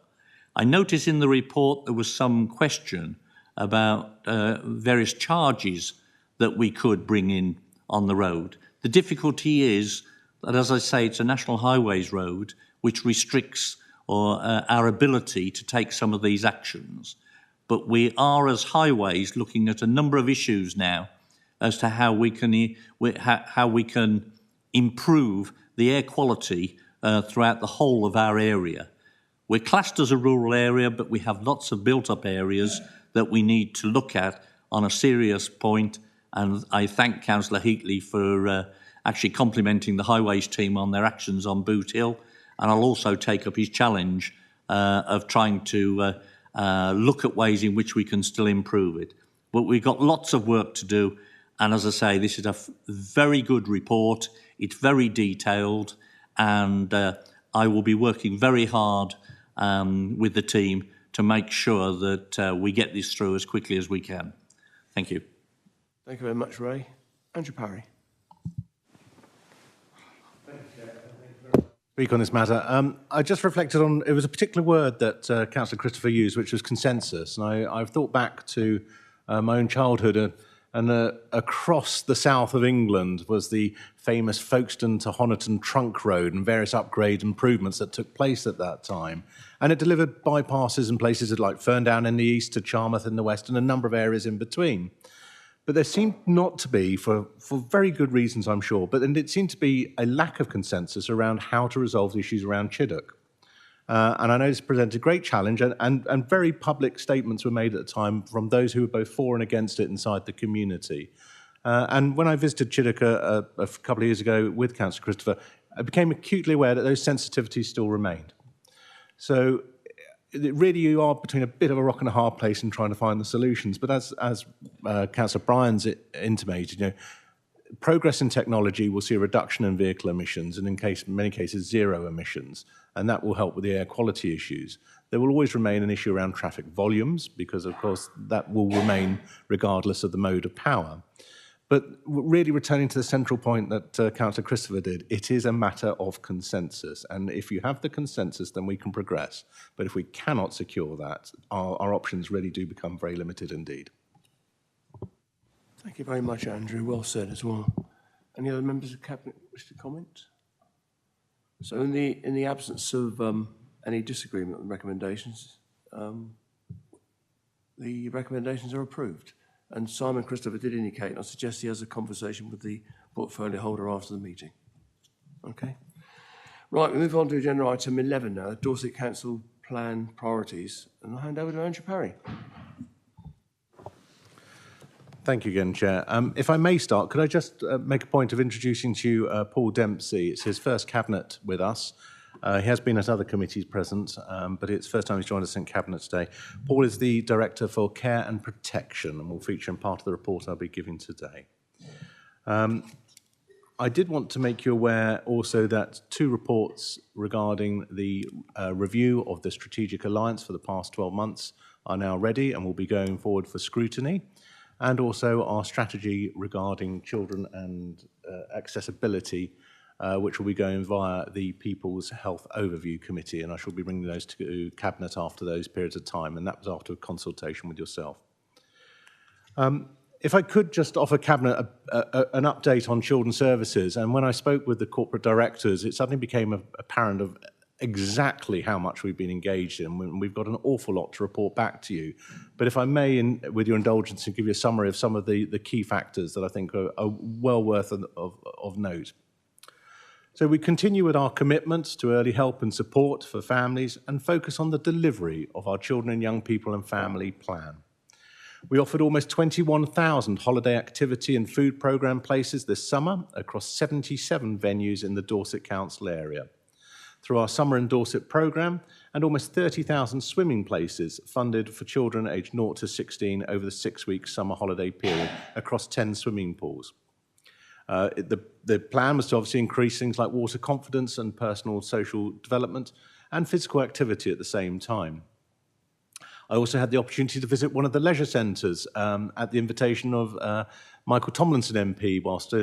I noticed in the report there was some question about various charges that we could bring in on the road. The difficulty is that, as I say, it's a National Highways road which restricts our ability to take some of these actions. But we are, as Highways, looking at a number of issues now as to how we can improve the air quality throughout the whole of our area. We're classed as a rural area, but we have lots of built-up areas that we need to look at on a serious point, and I thank Councillor Heatley for actually complimenting the Highways team on their actions on Boot Hill, and I'll also take up his challenge of trying to look at ways in which we can still improve it. But we've got lots of work to do, and as I say, this is a very good report. It's very detailed, and I will be working very hard with the team to make sure that we get this through as quickly as we can. Thank you. Thank you very much, Ray. Andrew Parry. Speak on this matter. I just reflected on, it was a particular word that Councillor Christopher used, which was consensus. And I've thought back to my own childhood, and across the south of England was the famous Folkestone to Honiton trunk road and various upgrade improvements that took place at that time. And it delivered bypasses in places like Ferndown in the east to Charmouth in the west and a number of areas in between. But there seemed not to be, for very good reasons, I'm sure, but it seemed to be a lack of consensus around how to resolve the issues around Chiddock. And I know this presented a great challenge, and very public statements were made at the time from those who were both for and against it inside the community. And when I visited Chiddock a couple of years ago with Councillor Christopher, I became acutely aware that those sensitivities still remained. So really you are between a bit of a rock and a hard place in trying to find the solutions. But as Councillor Bryan's intimated, progress in technology will see a reduction in vehicle emissions and in many cases zero emissions, and that will help with the air quality issues. There will always remain an issue around traffic volumes because, of course, that will remain regardless of the mode of power. But really returning to the central point that Councillor Christopher did, it is a matter of consensus. And if you have the consensus, then we can progress. But if we cannot secure that, our options really do become very limited indeed. Thank you very much, Andrew. Well said as well. Any other members of Cabinet wish to comment? So in the absence of any disagreement on the recommendations are approved. And Simon Christopher did indicate, and I suggest he has a conversation with the portfolio holder after the meeting. Okay. Right, we move on to agenda item 11 now, the Dorset Council Plan Priorities. And I'll hand over to Andrew Parry. Thank you again, Chair. If I may start, could I just make a point of introducing to you Paul Dempsey. It's his first Cabinet with us. He has been at other committees present, but it's the first time he's joined us in Cabinet today. Paul is the Director for Care and Protection and will feature in part of the report I'll be giving today. I did want to make you aware also that 2 reports regarding the review of the Strategic Alliance for the past 12 months are now ready and will be going forward for scrutiny, and also our strategy regarding children and accessibility, which will be going via the People's Health Overview Committee, and I shall be bringing those to Cabinet after those periods of time, and that was after a consultation with yourself. If I could just offer Cabinet an update on children's services, and when I spoke with the corporate directors, it suddenly became apparent of exactly how much we've been engaged in. We've got an awful lot to report back to you. But if I may, with your indulgence, give you a summary of some of the key factors that I think are well worth of note. So we continue with our commitment to early help and support for families and focus on the delivery of our children and young people and family plan. We offered almost 21,000 holiday activity and food programme places this summer across 77 venues in the Dorset Council area. Through our Summer in Dorset programme, and almost 30,000 swimming places funded for children aged 0 to 16 over the 6-week summer holiday period across 10 swimming pools. The plan was to obviously increase things like water confidence and personal social development and physical activity at the same time. I also had the opportunity to visit one of the leisure centres at the invitation of Michael Tomlinson MP whilst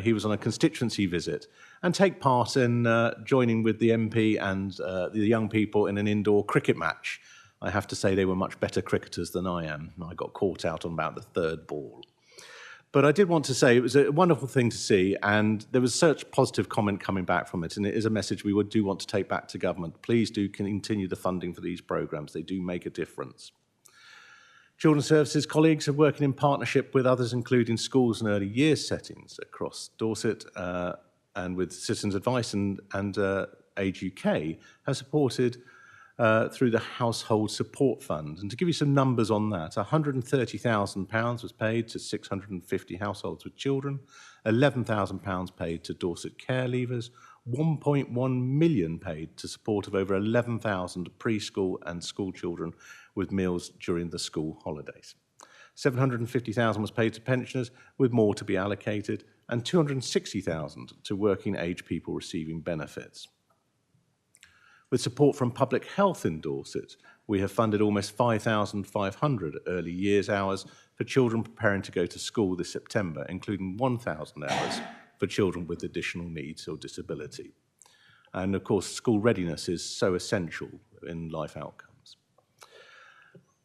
he was on a constituency visit, and take part in joining with the MP and the young people in an indoor cricket match. I have to say they were much better cricketers than I am. I got caught out on about the 3rd ball. But I did want to say it was a wonderful thing to see, and there was such positive comment coming back from it, and it is a message we do want to take back to government. Please do continue the funding for these programmes. They do make a difference. Children's Services colleagues are working in partnership with others, including schools and early years settings across Dorset, and with Citizens Advice and Age UK, have supported through the Household Support Fund. And to give you some numbers on that, £130,000 was paid to 650 households with children, £11,000 paid to Dorset care leavers, £1.1 million paid to support of over 11,000 preschool and school children with meals during the school holidays. £750,000 was paid to pensioners, with more to be allocated, and £260,000 to working age people receiving benefits. With support from Public Health in Dorset, we have funded almost 5,500 early years hours for children preparing to go to school this September, including 1,000 hours for children with additional needs or disability. And of course, school readiness is so essential in life outcomes.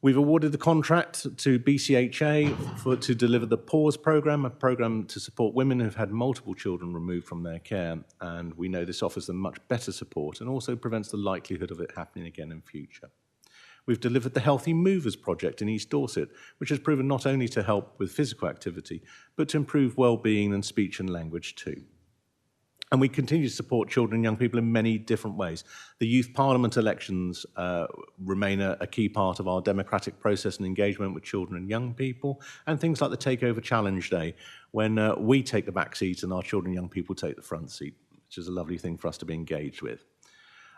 We've awarded the contract to BCHA to deliver the PAUSE programme, a programme to support women who've had multiple children removed from their care, and we know this offers them much better support and also prevents the likelihood of it happening again in future. We've delivered the Healthy Movers project in East Dorset, which has proven not only to help with physical activity, but to improve well-being and speech and language too. And we continue to support children and young people in many different ways. The youth parliament elections remain a key part of our democratic process and engagement with children and young people, and things like the Takeover Challenge Day, when we take the back seat and our children and young people take the front seat, which is a lovely thing for us to be engaged with.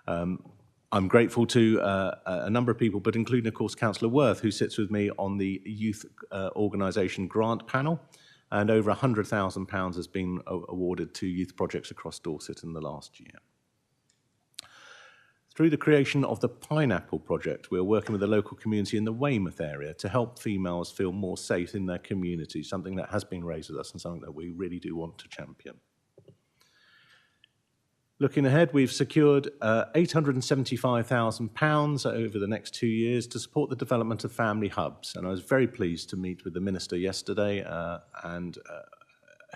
I'm grateful to a number of people, but including, of course, Councillor Worth, who sits with me on the Youth Organisation Grant Panel. And over £100,000 has been awarded to youth projects across Dorset in the last year. Through the creation of the Pineapple Project, we're working with the local community in the Weymouth area to help females feel more safe in their community, something that has been raised with us and something that we really do want to champion. Looking ahead, we've secured £875,000 over the next 2 years to support the development of family hubs. And I was very pleased to meet with the Minister yesterday and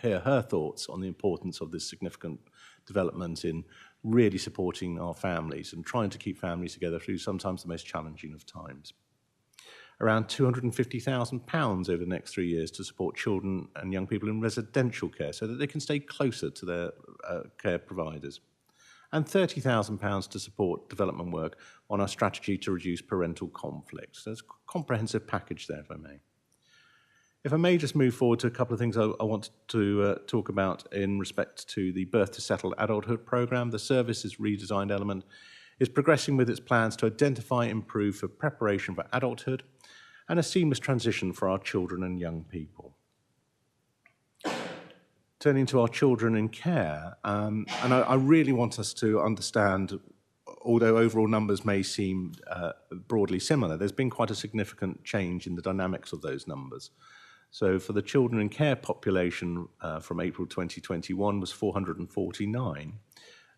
hear her thoughts on the importance of this significant development in really supporting our families and trying to keep families together through sometimes the most challenging of times. Around £250,000 over the next 3 years to support children and young people in residential care so that they can stay closer to their care providers. And £30,000 to support development work on our strategy to reduce parental conflict. So there's a comprehensive package there, if I may. If I may just move forward to a couple of things I want to talk about in respect to the Birth to Settled Adulthood programme. The services redesigned element is progressing with its plans to identify and improve for preparation for adulthood and a seamless transition for our children and young people. Turning to our children in care, and I really want us to understand, although overall numbers may seem broadly similar, there's been quite a significant change in the dynamics of those numbers. So for the children in care population from April 2021 was 449,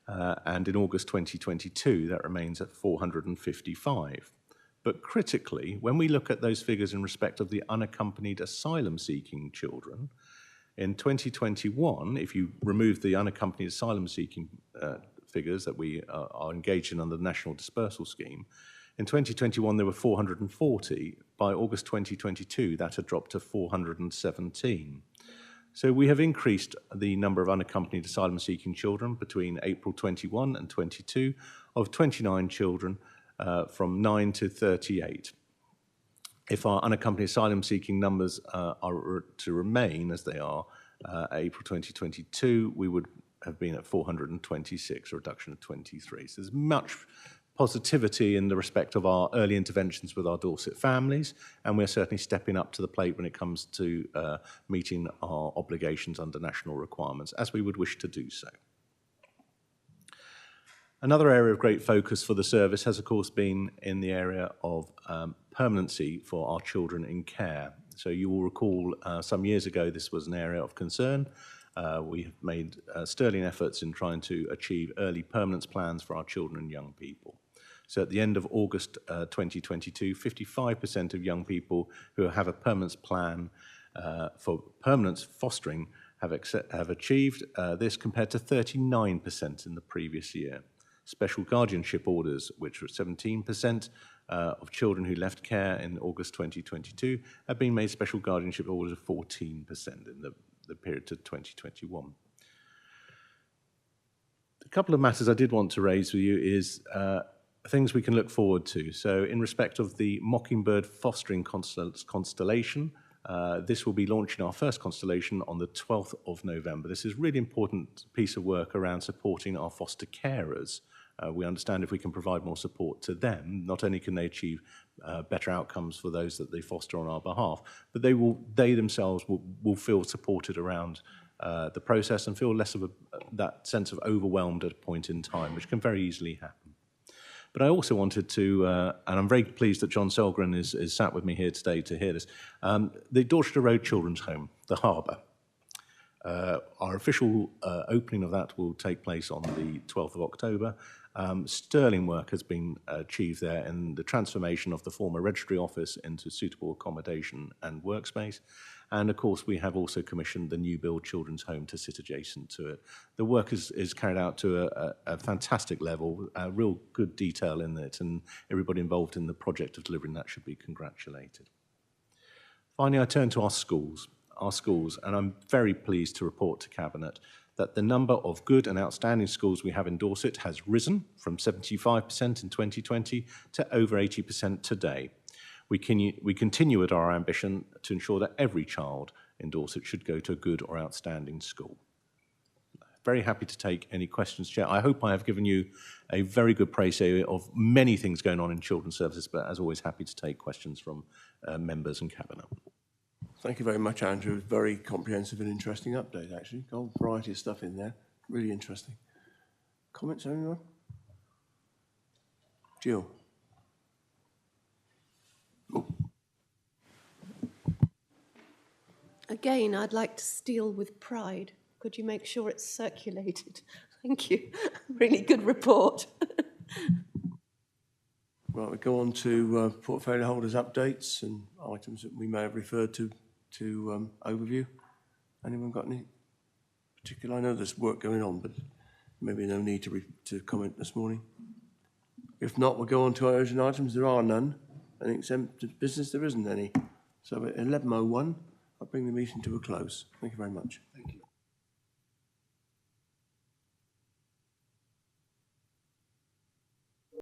and in August 2022 that remains at 455. But critically, when we look at those figures in respect of the unaccompanied asylum-seeking children, in 2021, if you remove the unaccompanied asylum-seeking figures that we are engaged in under the National Dispersal Scheme, in 2021 there were 440. By August 2022, that had dropped to 417. So we have increased the number of unaccompanied asylum-seeking children between April 21 and 22 of 29 children from 9 to 38. If our unaccompanied asylum-seeking numbers are to remain as they are April 2022, we would have been at 426, a reduction of 23. So there's much positivity in the respect of our early interventions with our Dorset families, and we're certainly stepping up to the plate when it comes to meeting our obligations under national requirements, as we would wish to do so. Another area of great focus for the service has, of course, been in the area of permanency for our children in care. So you will recall some years ago this was an area of concern. We have made sterling efforts in trying to achieve early permanence plans for our children and young people. So at the end of August 2022, 55% of young people who have a permanence plan for permanence fostering have achieved this compared to 39% in the previous year. Special guardianship orders, which were 17% of children who left care in August 2022, have been made special guardianship orders of 14% in the period to 2021. A couple of matters I did want to raise with you is things we can look forward to. So in respect of the Mockingbird Fostering Constellation, this will be launching our first constellation on the 12th of November. This is a really important piece of work around supporting our foster carers. We understand if we can provide more support to them, not only can they achieve better outcomes for those that they foster on our behalf, but they themselves will feel supported around the process and feel less of that sense of overwhelmed at a point in time, which can very easily happen. But I also wanted to, and I'm very pleased that John Selgren is sat with me here today to hear this, the Dorchester Road Children's Home, the Harbour. Our official opening of that will take place on the 12th of October. Sterling work has been achieved there in the transformation of the former registry office into suitable accommodation and workspace. And of course, we have also commissioned the new build children's home to sit adjacent to it. The work is carried out to a fantastic level, real good detail in it, and everybody involved in the project of delivering that should be congratulated. Finally, I turn to our schools. our schools, and I'm very pleased to report to Cabinet that the number of good and outstanding schools we have in Dorset has risen from 75% in 2020 to over 80% today. We continue at our ambition to ensure that every child in Dorset should go to a good or outstanding school. Very happy to take any questions, Chair. I hope I have given you a very good précis of many things going on in children's services, but as always, happy to take questions from members and Cabinet. Thank you very much, Andrew. Very comprehensive and interesting update, actually. Got a variety of stuff in there. Really interesting. Comments, anyone? Jill? Again, I'd like to steal with pride. Could you make sure it's circulated? Thank you. Really good report. Right, we go on to portfolio holders' updates and items that we may have referred to overview. Anyone got any particular? I know there's work going on, but maybe no need to comment this morning. If not, we'll go on to our urgent items. There are none. And exempt business, there isn't any. So at 11:01, I'll bring the meeting to a close. Thank you very much.